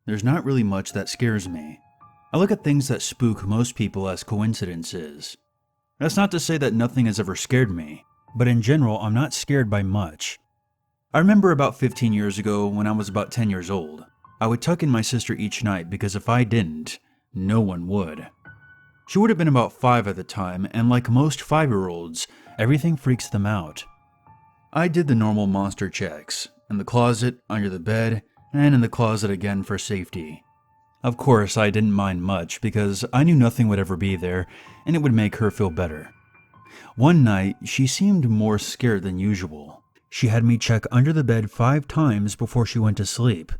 There's not really much that scares me. I look at things that spook most people as coincidences. That's not to say that nothing has ever scared me, but in general, I'm not scared by much. I remember about 15 years ago when I was about 10 years old, I would tuck in my sister each night because if I didn't, no one would. She would have been about 5 at the time, and like most 5-year-olds, everything freaks them out. I did the normal monster checks, in the closet, under the bed, and in the closet again for safety. Of course, I didn't mind much because I knew nothing would ever be there and it would make her feel better. One night, she seemed more scared than usual. She had me check under the bed 5 times before she went to sleep.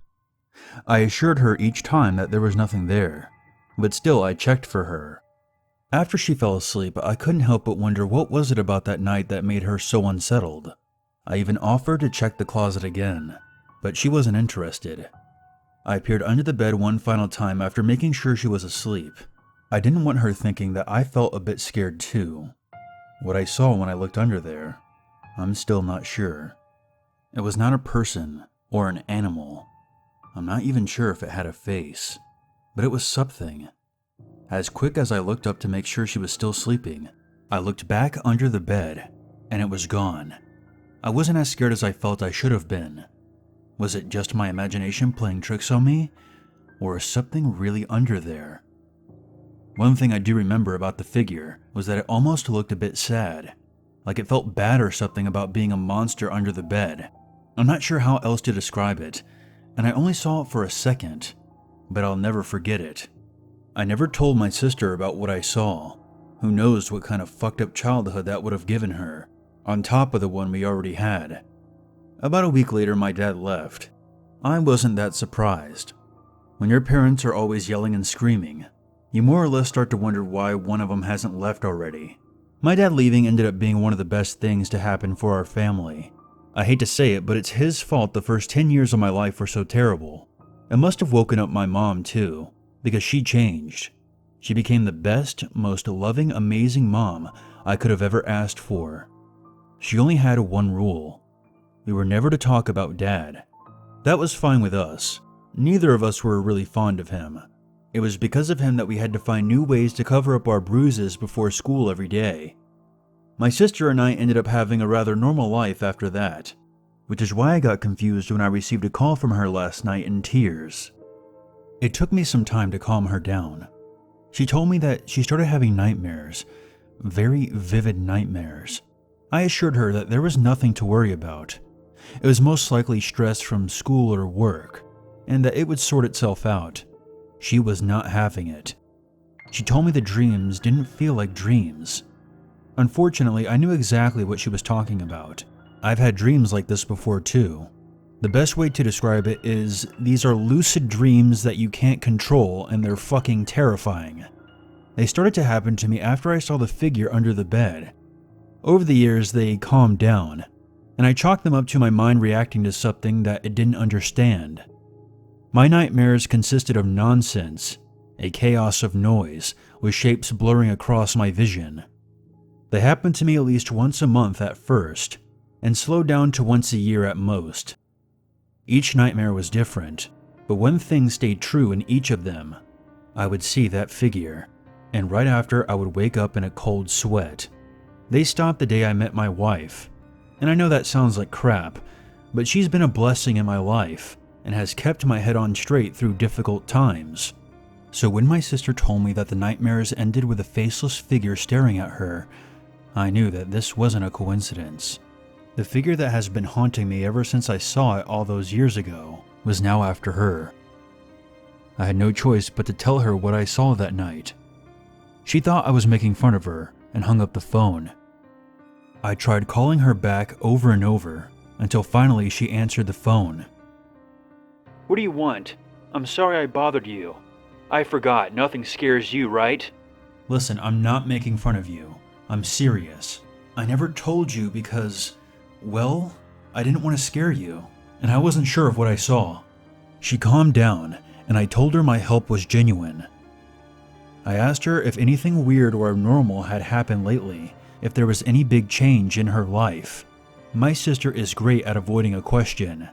I assured her each time that there was nothing there, but still I checked for her. After she fell asleep, I couldn't help but wonder what was it about that night that made her so unsettled. I even offered to check the closet again, but she wasn't interested. I peered under the bed one final time after making sure she was asleep. I didn't want her thinking that I felt a bit scared too. What I saw when I looked under there, I'm still not sure. It was not a person or an animal. I'm not even sure if it had a face, but it was something. As quick as I looked up to make sure she was still sleeping, I looked back under the bed, and it was gone. I wasn't as scared as I felt I should have been. Was it just my imagination playing tricks on me, or is something really under there? One thing I do remember about the figure was that it almost looked a bit sad, like it felt bad or something about being a monster under the bed. I'm not sure how else to describe it, and I only saw it for a second, but I'll never forget it. I never told my sister about what I saw. Who knows what kind of fucked up childhood that would have given her, on top of the one we already had. About a week later, my dad left. I wasn't that surprised. When your parents are always yelling and screaming, you more or less start to wonder why one of them hasn't left already. My dad leaving ended up being one of the best things to happen for our family. I hate to say it, but it's his fault the first 10 years of my life were so terrible. It must have woken up my mom too, because she changed. She became the best, most loving, amazing mom I could have ever asked for. She only had one rule. We were never to talk about Dad. That was fine with us. Neither of us were really fond of him. It was because of him that we had to find new ways to cover up our bruises before school every day. My sister and I ended up having a rather normal life after that, which is why I got confused when I received a call from her last night in tears. It took me some time to calm her down. She told me that she started having nightmares, very vivid nightmares. I assured her that there was nothing to worry about. It was most likely stress from school or work, and that it would sort itself out. She was not having it. She told me the dreams didn't feel like dreams. Unfortunately, I knew exactly what she was talking about. I've had dreams like this before too. The best way to describe it is these are lucid dreams that you can't control, and they're fucking terrifying. They started to happen to me after I saw the figure under the bed. Over the years, they calmed down, and I chalked them up to my mind reacting to something that it didn't understand. My nightmares consisted of nonsense, a chaos of noise, with shapes blurring across my vision. They happened to me at least once a month at first, and slowed down to once a year at most. Each nightmare was different, but one thing stayed true in each of them. I would see that figure, and right after I would wake up in a cold sweat. They stopped the day I met my wife, and I know that sounds like crap, but she's been a blessing in my life and has kept my head on straight through difficult times. So when my sister told me that the nightmares ended with a faceless figure staring at her, I knew that this wasn't a coincidence. The figure that has been haunting me ever since I saw it all those years ago was now after her. I had no choice but to tell her what I saw that night. She thought I was making fun of her and hung up the phone. I tried calling her back over and over until finally she answered the phone. "What do you want? I'm sorry I bothered you. I forgot, nothing scares you, right?" "Listen, I'm not making fun of you. I'm serious. I never told you because, well, I didn't want to scare you, and I wasn't sure of what I saw." She calmed down, and I told her my help was genuine. I asked her if anything weird or abnormal had happened lately, if there was any big change in her life. My sister is great at avoiding a question.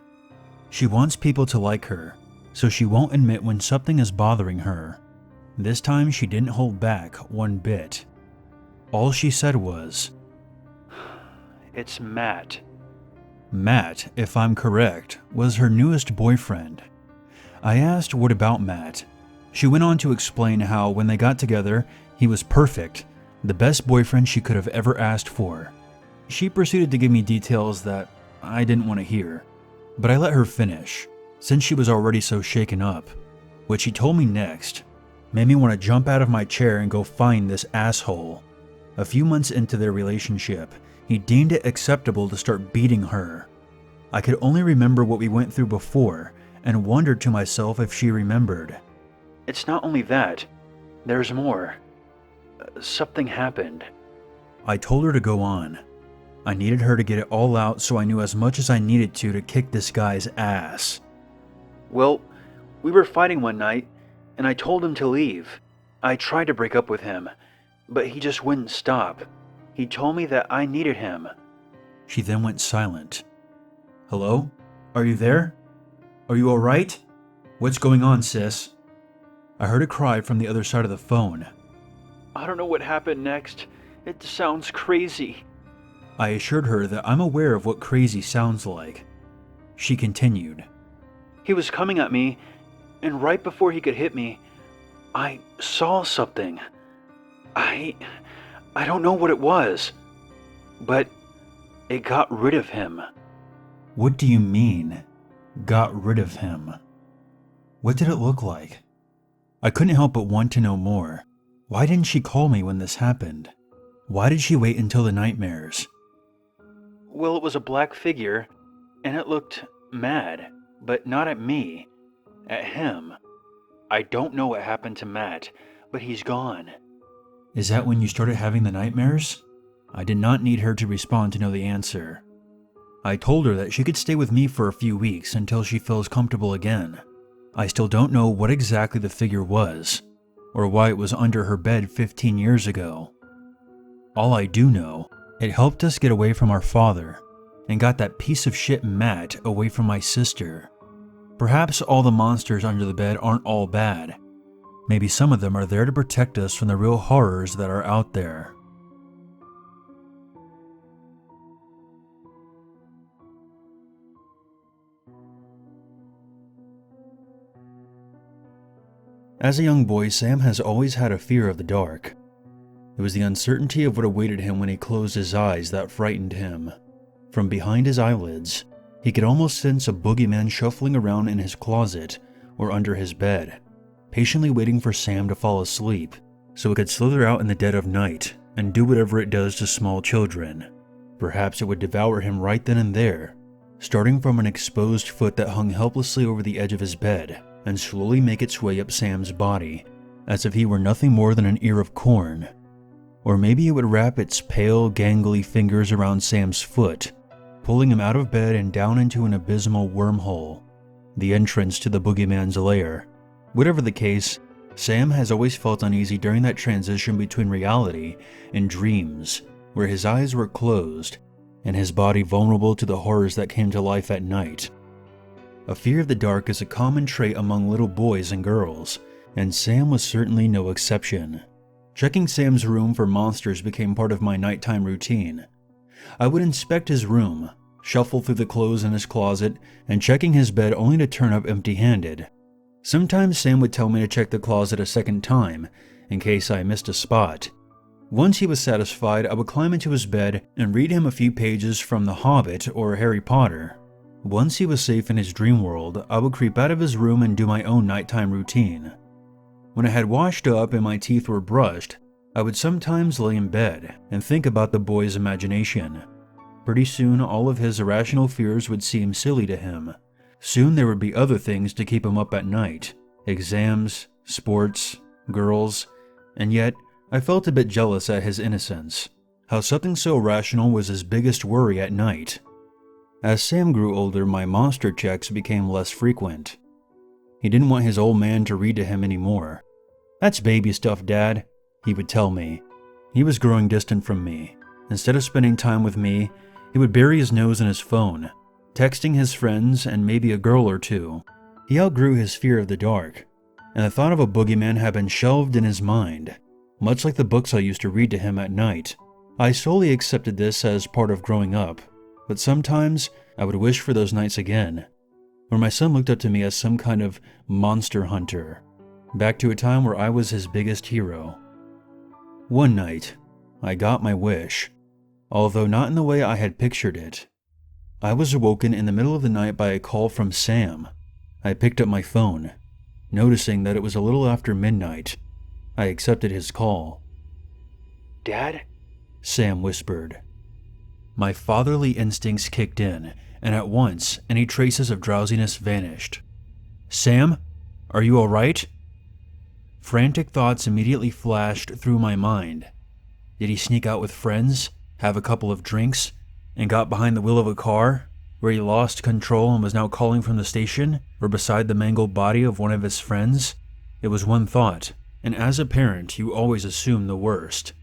She wants people to like her, so she won't admit when something is bothering her. This time she didn't hold back one bit. All she said was, "It's Matt." Matt, if I'm correct, was her newest boyfriend. I asked what about Matt. She went on to explain how when they got together, he was perfect, the best boyfriend she could have ever asked for. She proceeded to give me details that I didn't want to hear, but I let her finish, since she was already so shaken up. What she told me next made me want to jump out of my chair and go find this asshole. A few months into their relationship, he deemed it acceptable to start beating her. I could only remember what we went through before and wondered to myself if she remembered. "It's not only that. There's more. Something happened." I told her to go on. I needed her to get it all out, so I knew as much as I needed to kick this guy's ass. "Well, we were fighting one night, and I told him to leave. I tried to break up with him, but he just wouldn't stop. He told me that I needed him." She then went silent. "Hello? Are you there? Are you alright? What's going on, sis?" I heard a cry from the other side of the phone. "I don't know what happened next. It sounds crazy." I assured her that I'm aware of what crazy sounds like. She continued. "He was coming at me, and right before he could hit me, I saw something. I don't know what it was, but it got rid of him." What do you mean, got rid of him? What did it look like? I couldn't help but want to know more. Why didn't she call me when this happened? Why did she wait until the nightmares? "Well, it was a black figure, and it looked mad, but not at me, at him. I don't know what happened to Matt, but he's gone." Is that when you started having the nightmares? I did not need her to respond to know the answer. I told her that she could stay with me for a few weeks until she feels comfortable again. I still don't know what exactly the figure was, or why it was under her bed 15 years ago. All I do know, it helped us get away from our father, and got that piece of shit Matt away from my sister. Perhaps all the monsters under the bed aren't all bad. Maybe some of them are there to protect us from the real horrors that are out there. As a young boy, Sam has always had a fear of the dark. It was the uncertainty of what awaited him when he closed his eyes that frightened him. From behind his eyelids, he could almost sense a boogeyman shuffling around in his closet or under his bed, patiently waiting for Sam to fall asleep so it could slither out in the dead of night and do whatever it does to small children. Perhaps it would devour him right then and there, starting from an exposed foot that hung helplessly over the edge of his bed and slowly make its way up Sam's body, as if he were nothing more than an ear of corn. Or maybe it would wrap its pale, gangly fingers around Sam's foot, pulling him out of bed and down into an abysmal wormhole, the entrance to the boogeyman's lair. Whatever the case, Sam has always felt uneasy during that transition between reality and dreams, where his eyes were closed and his body vulnerable to the horrors that came to life at night. A fear of the dark is a common trait among little boys and girls, and Sam was certainly no exception. Checking Sam's room for monsters became part of my nighttime routine. I would inspect his room, shuffle through the clothes in his closet, and checking his bed only to turn up empty-handed. Sometimes Sam would tell me to check the closet a second time, in case I missed a spot. Once he was satisfied, I would climb into his bed and read him a few pages from The Hobbit or Harry Potter. Once he was safe in his dream world, I would creep out of his room and do my own nighttime routine. When I had washed up and my teeth were brushed, I would sometimes lay in bed and think about the boy's imagination. Pretty soon, all of his irrational fears would seem silly to him. Soon there would be other things to keep him up at night: exams, sports, girls, and yet I felt a bit jealous at his innocence, how something so rational was his biggest worry at night. As Sam grew older, my monster checks became less frequent. He didn't want his old man to read to him anymore. "That's baby stuff, Dad," he would tell me. He was growing distant from me. Instead of spending time with me, he would bury his nose in his phone, texting his friends and maybe a girl or two. He outgrew his fear of the dark, and the thought of a boogeyman had been shelved in his mind, much like the books I used to read to him at night. I solely accepted this as part of growing up, but sometimes I would wish for those nights again, where my son looked up to me as some kind of monster hunter, back to a time where I was his biggest hero. One night, I got my wish, although not in the way I had pictured it. I was awoken in the middle of the night by a call from Sam. I picked up my phone. Noticing that it was a little after midnight, I accepted his call. "Dad?" Sam whispered. My fatherly instincts kicked in, and at once any traces of drowsiness vanished. "Sam? Are you all right?" Frantic thoughts immediately flashed through my mind. Did he sneak out with friends, have a couple of drinks, and got behind the wheel of a car, where he lost control and was now calling from the station, or beside the mangled body of one of his friends? It was one thought, and as a parent, you always assume the worst.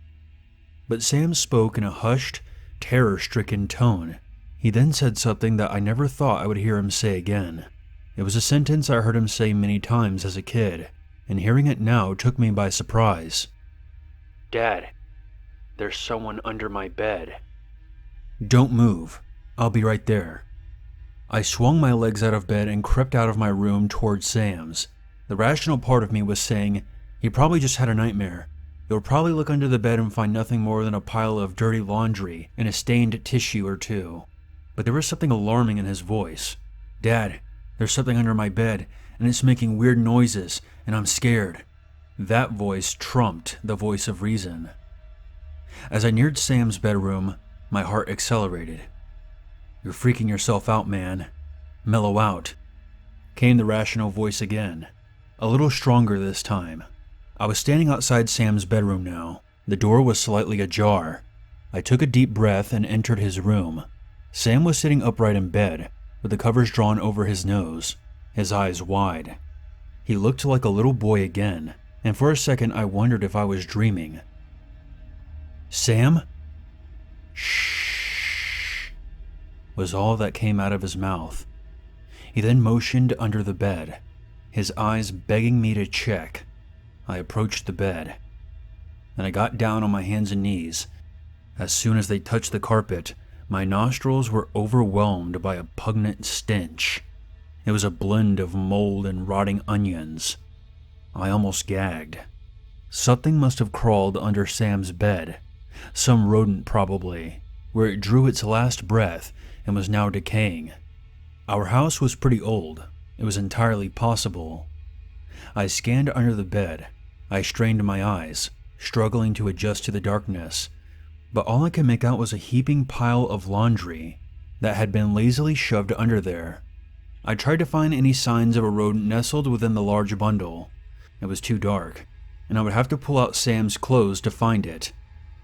But Sam spoke in a hushed, terror-stricken tone. He then said something that I never thought I would hear him say again. It was a sentence I heard him say many times as a kid, and hearing it now took me by surprise. "Dad, there's someone under my bed." "Don't move. I'll be right there." I swung my legs out of bed and crept out of my room towards Sam's. The rational part of me was saying, he probably just had a nightmare. He'll probably look under the bed and find nothing more than a pile of dirty laundry and a stained tissue or two. But there was something alarming in his voice. "Dad, there's something under my bed, and it's making weird noises, and I'm scared." That voice trumped the voice of reason. As I neared Sam's bedroom, my heart accelerated. "You're freaking yourself out, man. Mellow out," came the rational voice again, a little stronger this time. I was standing outside Sam's bedroom now. The door was slightly ajar. I took a deep breath and entered his room. Sam was sitting upright in bed, with the covers drawn over his nose, his eyes wide. He looked like a little boy again, and for a second I wondered if I was dreaming. "Sam?" "Shh," was all that came out of his mouth. He then motioned under the bed, his eyes begging me to check. I approached the bed, and I got down on my hands and knees. As soon as they touched the carpet, my nostrils were overwhelmed by a pungent stench. It was a blend of mold and rotting onions. I almost gagged. Something must have crawled under Sam's bed, some rodent probably, where it drew its last breath and was now decaying. Our house was pretty old. It was entirely possible. I scanned under the bed. I strained my eyes, struggling to adjust to the darkness, but all I could make out was a heaping pile of laundry that had been lazily shoved under there. I tried to find any signs of a rodent nestled within the large bundle. It was too dark, and I would have to pull out Sam's clothes to find it.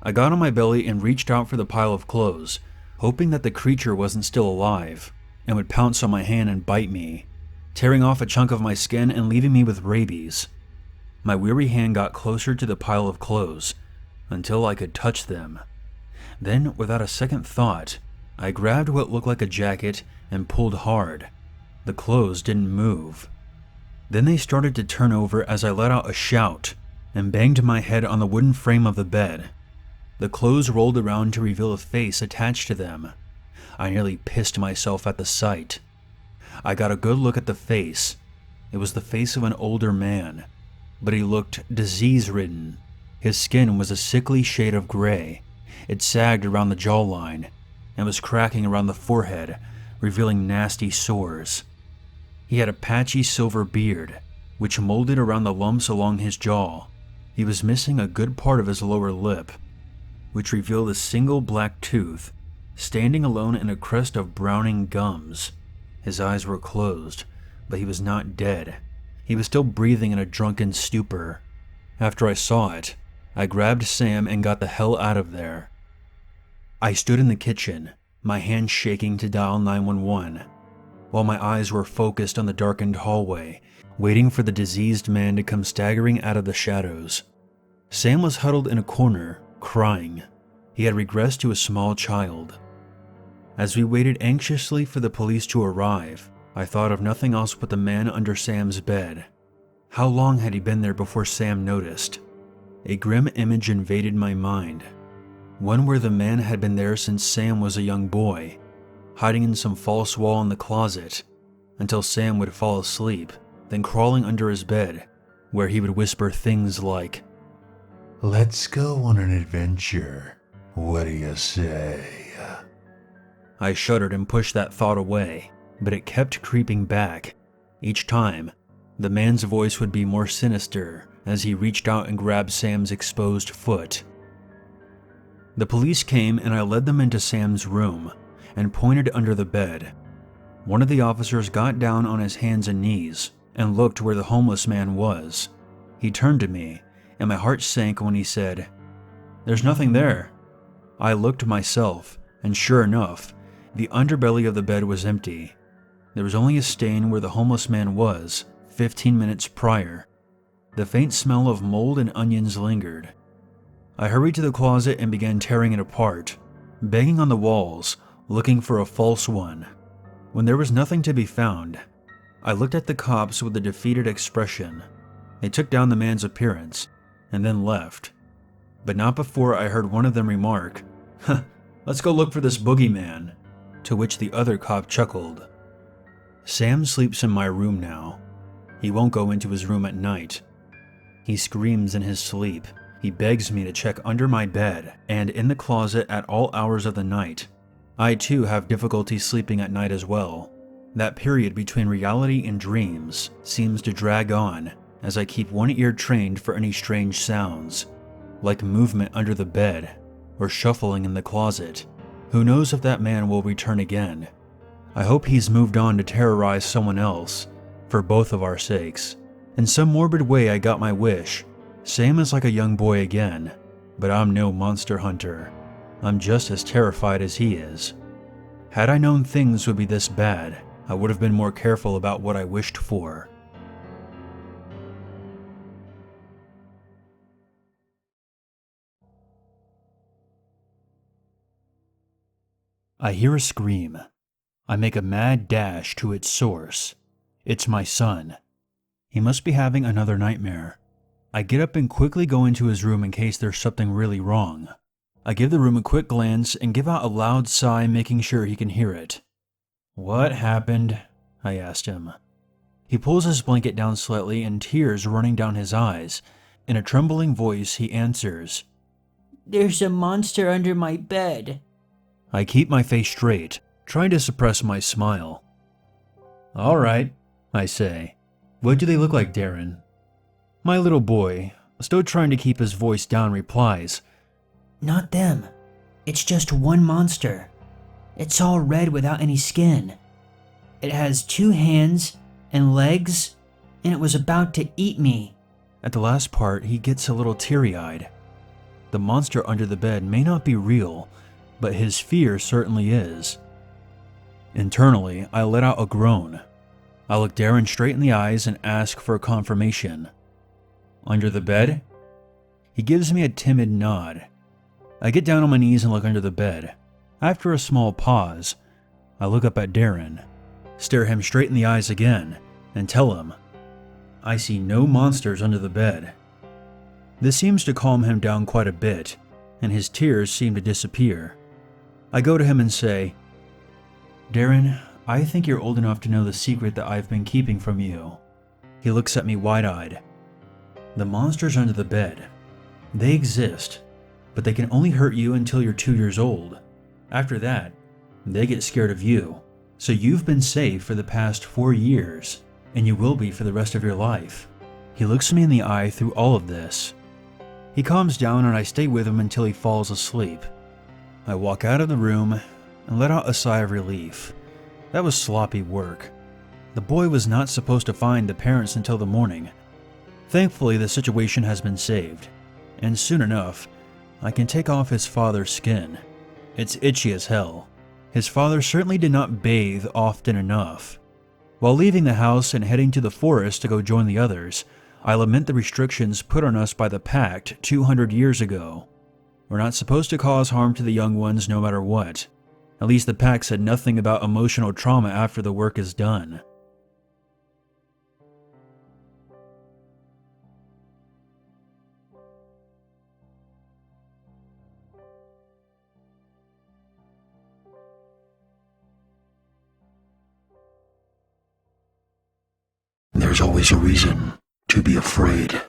I got on my belly and reached out for the pile of clothes, hoping that the creature wasn't still alive and would pounce on my hand and bite me, tearing off a chunk of my skin and leaving me with rabies. My weary hand got closer to the pile of clothes until I could touch them. Then, without a second thought, I grabbed what looked like a jacket and pulled hard. The clothes didn't move. Then they started to turn over as I let out a shout and banged my head on the wooden frame of the bed. The clothes rolled around to reveal a face attached to them. I nearly pissed myself at the sight. I got a good look at the face. It was the face of an older man, but he looked disease-ridden. His skin was a sickly shade of gray. It sagged around the jawline and was cracking around the forehead, revealing nasty sores. He had a patchy silver beard, which molded around the lumps along his jaw. He was missing a good part of his lower lip, which revealed a single black tooth, standing alone in a crest of browning gums. His eyes were closed, but he was not dead. He was still breathing in a drunken stupor. After I saw it, I grabbed Sam and got the hell out of there. I stood in the kitchen, my hands shaking to dial 911, while my eyes were focused on the darkened hallway, waiting for the diseased man to come staggering out of the shadows. Sam was huddled in a corner, crying. He had regressed to a small child. As we waited anxiously for the police to arrive, I thought of nothing else but the man under Sam's bed. How long had he been there before Sam noticed? A grim image invaded my mind. One where the man had been there since Sam was a young boy, hiding in some false wall in the closet, until Sam would fall asleep, then crawling under his bed, where he would whisper things like, "Let's go on an adventure. What do you say?" I shuddered and pushed that thought away, but it kept creeping back. Each time, the man's voice would be more sinister as he reached out and grabbed Sam's exposed foot. The police came and I led them into Sam's room and pointed under the bed. One of the officers got down on his hands and knees and looked where the homeless man was. He turned to me, and my heart sank when he said, "There's nothing there." I looked myself, and sure enough, the underbelly of the bed was empty. There was only a stain where the homeless man was 15 minutes prior. The faint smell of mold and onions lingered. I hurried to the closet and began tearing it apart, banging on the walls, looking for a false one. When there was nothing to be found, I looked at the cops with a defeated expression. They took down the man's appearance, and then left. But not before I heard one of them remark, "Huh, let's go look for this boogeyman," to which the other cop chuckled. Sam sleeps in my room now. He won't go into his room at night. He screams in his sleep. He begs me to check under my bed and in the closet at all hours of the night. I too have difficulty sleeping at night as well. That period between reality and dreams seems to drag on as I keep one ear trained for any strange sounds, like movement under the bed or shuffling in the closet. Who knows if that man will return again? I hope he's moved on to terrorize someone else, for both of our sakes. In some morbid way, I got my wish. Sam is like a young boy again, but I'm no monster hunter. I'm just as terrified as he is. Had I known things would be this bad, I would have been more careful about what I wished for. I hear a scream. I make a mad dash to its source. It's my son. He must be having another nightmare. I get up and quickly go into his room in case there's something really wrong. I give the room a quick glance and give out a loud sigh, making sure he can hear it. "What happened?" I asked him. He pulls his blanket down slightly and tears running down his eyes. In a trembling voice, he answers, "There's a monster under my bed." I keep my face straight, trying to suppress my smile. "All right," I say. "What do they look like, Darren?" My little boy, still trying to keep his voice down, replies, "Not them. It's just one monster. It's all red without any skin. It has 2 hands and legs, and it was about to eat me." At the last part, he gets a little teary-eyed. The monster under the bed may not be real, but his fear certainly is. Internally, I let out a groan. I look Darren straight in the eyes and ask for confirmation. "Under the bed?" He gives me a timid nod. I get down on my knees and look under the bed. After a small pause, I look up at Darren, stare him straight in the eyes again, and tell him, "I see no monsters under the bed." This seems to calm him down quite a bit, and his tears seem to disappear. I go to him and say, "Darren, I think you're old enough to know the secret that I've been keeping from you." He looks at me wide-eyed. "The monsters under the bed, they exist, but they can only hurt you until you're 2 years old. After that, they get scared of you. So you've been safe for the past 4 years, and you will be for the rest of your life." He looks me in the eye through all of this. He calms down and I stay with him until he falls asleep. I walk out of the room and let out a sigh of relief. That was sloppy work. The boy was not supposed to find the parents until the morning. Thankfully, the situation has been saved, and soon enough, I can take off his father's skin. It's itchy as hell. His father certainly did not bathe often enough. While leaving the house and heading to the forest to go join the others, I lament the restrictions put on us by the Pact 200 years ago. We're not supposed to cause harm to the young ones no matter what. At least the Pact said nothing about emotional trauma after the work is done. there's always a reason to be afraid.